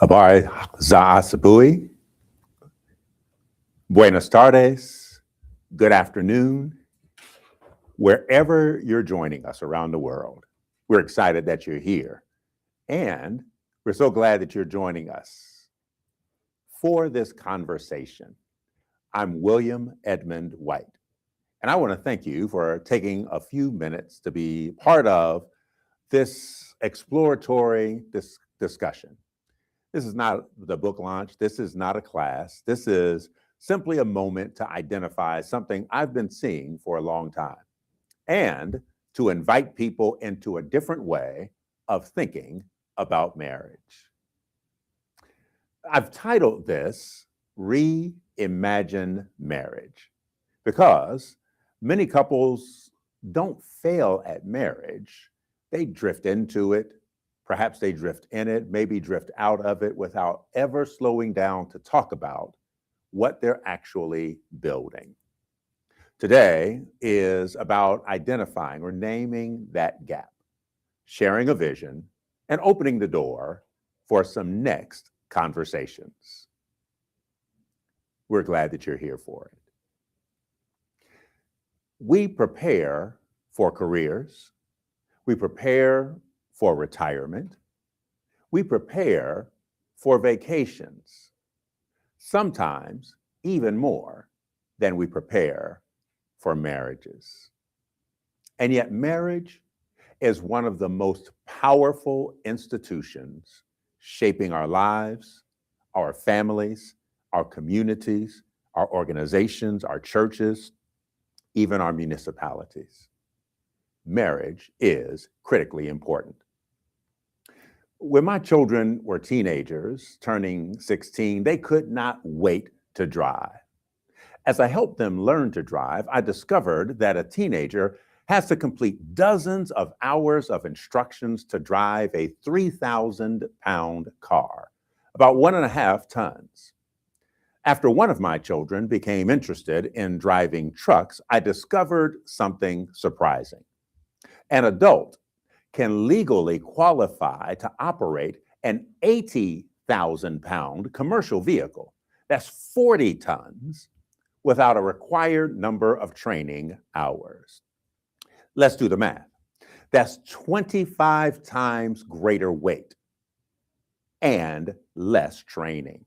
Habari za asubuhi, buenas tardes, good afternoon, wherever you're joining us around the world. We're excited that you're here, and we're so glad that you're joining us for this conversation. I'm William Edmond White, and I want to thank you for taking a few minutes to be part of this exploratory discussion. This is not the book launch. This is not a class. This is simply a moment to identify something I've been seeing for a long time and to invite people into a different way of thinking about marriage. I've titled this Reimagine Marriage because many couples don't fail at marriage. They drift into it. Perhaps they drift in it, maybe drift out of it without ever slowing down to talk about what they're actually building. Today is about identifying or naming that gap, sharing a vision, and opening the door for some next conversations. We're glad that you're here for it. We prepare for careers. We prepare for retirement. We prepare for vacations, sometimes even more than we prepare for marriages. And yet marriage is one of the most powerful institutions shaping our lives, our families, our communities, our organizations, our churches, even our municipalities. Marriage is critically important. When my children were teenagers, turning 16, they could not wait to drive. As I helped them learn to drive, I discovered that a teenager has to complete dozens of hours of instructions to drive a 3,000-pound car, about 1.5 tons. After one of my children became interested in driving trucks, I discovered something surprising. An adult can legally qualify to operate an 80,000-pound commercial vehicle. That's 40 tons without a required number of training hours. Let's do the math. That's 25 times greater weight and less training.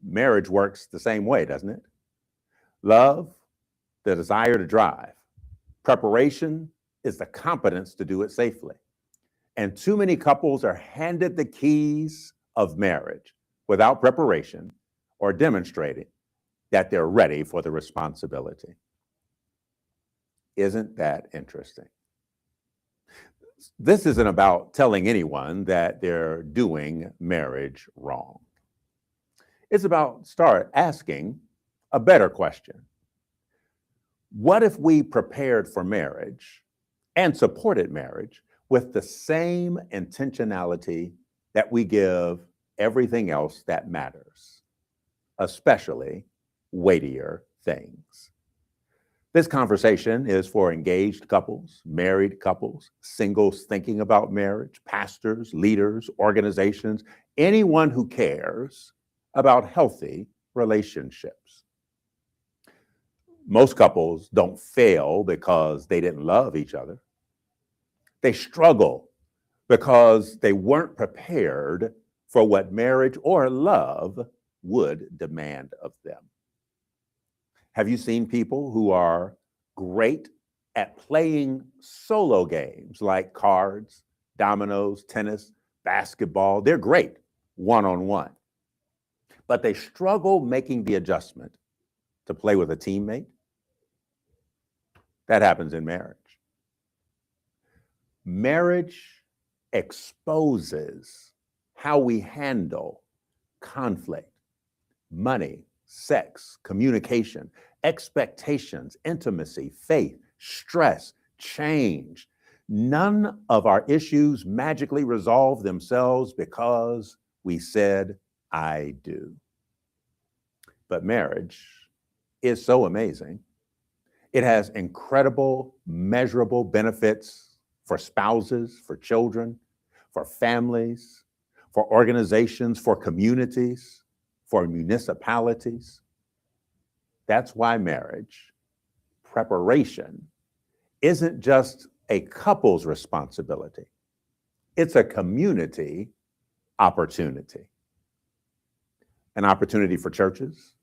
Marriage works the same way, doesn't it? Love, the desire to drive. Preparation is the competence to do it safely. And too many couples are handed the keys of marriage without preparation or demonstrating that they're ready for the responsibility. Isn't that interesting? This isn't about telling anyone that they're doing marriage wrong. It's about start asking a better question. What if we prepared for marriage and supported marriage with the same intentionality that we give everything else that matters, especially weightier things? This conversation is for engaged couples, married couples, singles thinking about marriage, pastors, leaders, organizations, anyone who cares about healthy relationships. Most couples don't fail because they didn't love each other. They struggle because they weren't prepared for what marriage or love would demand of them. Have you seen people who are great at playing solo games like cards, dominoes, tennis, basketball? They're great one-on-one, but they struggle making the adjustment to play with a teammate. That happens in marriage. Marriage exposes how we handle conflict, money, sex, communication, expectations, intimacy, faith, stress, change. None of our issues magically resolve themselves because we said, I do. But marriage is so amazing. It has incredible, measurable benefits for spouses, for children, for families, for organizations, for communities, for municipalities. That's why marriage preparation isn't just a couple's responsibility. It's a community opportunity. An opportunity for churches,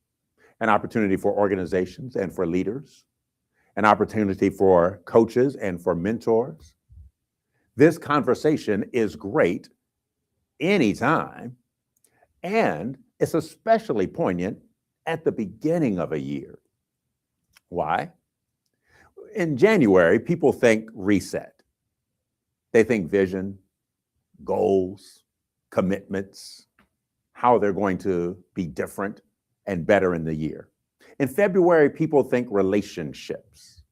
an opportunity for organizations and for leaders, an opportunity for coaches and for mentors. This conversation is great anytime, and it's especially poignant at the beginning of a year. Why? In January, people think reset. They think vision, goals, commitments, how they're going to be different and better in the year. In February, people think relationships.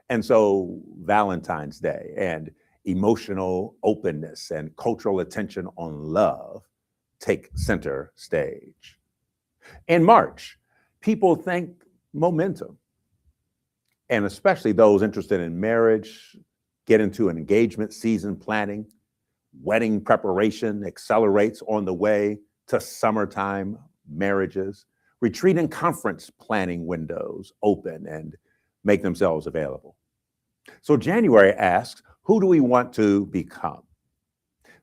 And so Valentine's Day and emotional openness and cultural attention on love take center stage. In March, people think momentum. And especially those interested in marriage get into an engagement season planning. Wedding preparation accelerates on the way to summertime marriages. Retreat and conference planning windows open and make themselves available. So January asks, who do we want to become?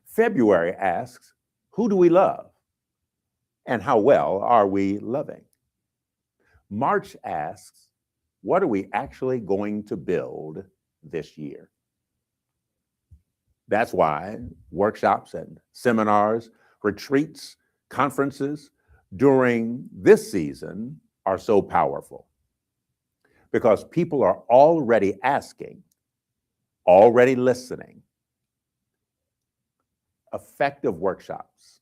February asks, who do we love? And how well are we loving? March asks, what are we actually going to build this year? That's why workshops and seminars, retreats, conferences during this season are so powerful. Because people are already asking, already listening. Effective workshops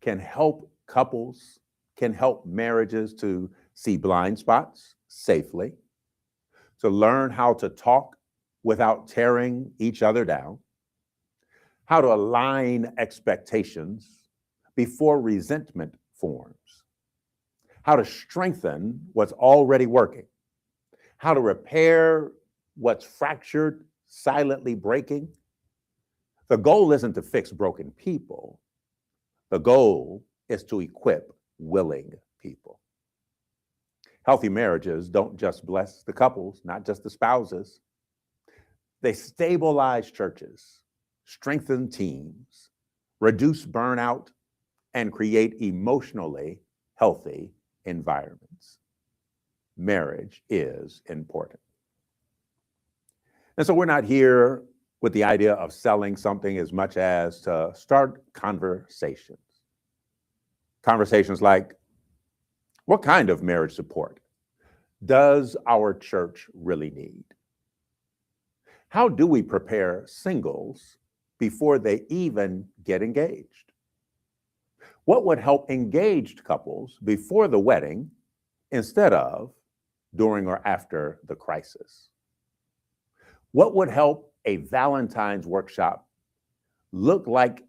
can help couples, can help marriages to see blind spots safely, to learn how to talk without tearing each other down, how to align expectations before resentment forms, how to strengthen what's already working, how to repair what's fractured, silently breaking. The goal isn't to fix broken people. The goal is to equip willing people. Healthy marriages don't just bless the couples, not just the spouses. They stabilize churches, strengthen teams, reduce burnout, and create emotionally healthy environments. Marriage is important. And so we're not here with the idea of selling something as much as to start conversations. Conversations like, what kind of marriage support does our church really need? How do we prepare singles before they even get engaged? What would help engaged couples before the wedding instead of during or after the crisis? What would help a Valentine's workshop look like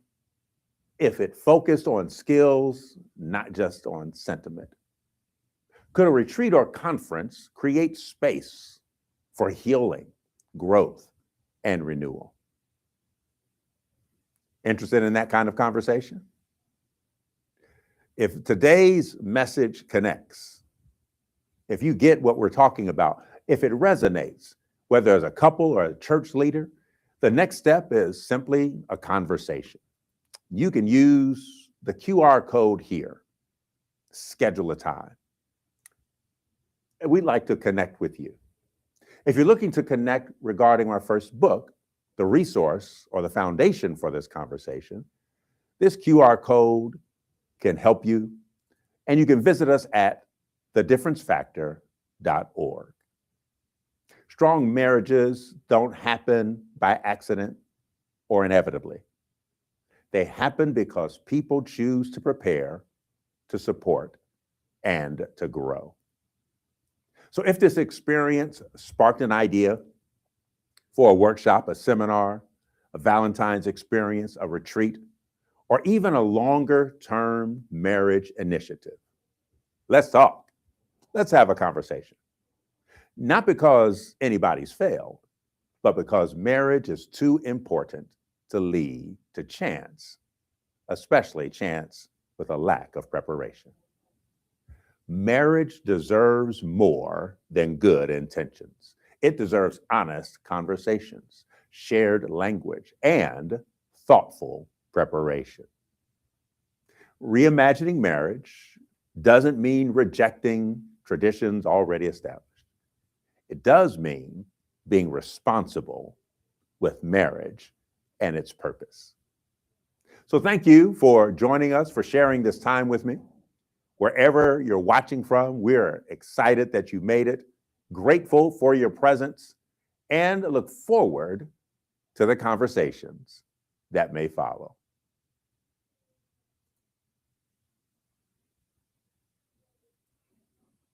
if it focused on skills, not just on sentiment? Could a retreat or conference create space for healing, growth, and renewal? Interested in that kind of conversation? If today's message connects, if you get what we're talking about, if it resonates, whether as a couple or a church leader, the next step is simply a conversation. You can use the QR code here, schedule a time. We'd like to connect with you. If you're looking to connect regarding our first book, the resource or the foundation for this conversation, this QR code can help you, and you can visit us at thedifferencefactor.org. Strong marriages don't happen by accident or inevitably. They happen because people choose to prepare, to support, and to grow. So if this experience sparked an idea for a workshop, a seminar, a Valentine's experience, a retreat, or even a longer-term marriage initiative, let's talk. Let's have a conversation. Not because anybody's failed, but because marriage is too important to leave to chance. especially chance with a lack of preparation. Marriage deserves more than good intentions. It deserves honest conversations, shared language, and thoughtful preparation. Reimagining marriage doesn't mean rejecting traditions already established. It does mean being responsible with marriage and its purpose. So thank you for joining us, for sharing this time with me. Wherever you're watching from, we're excited that you made it, grateful for your presence, and look forward to the conversations that may follow.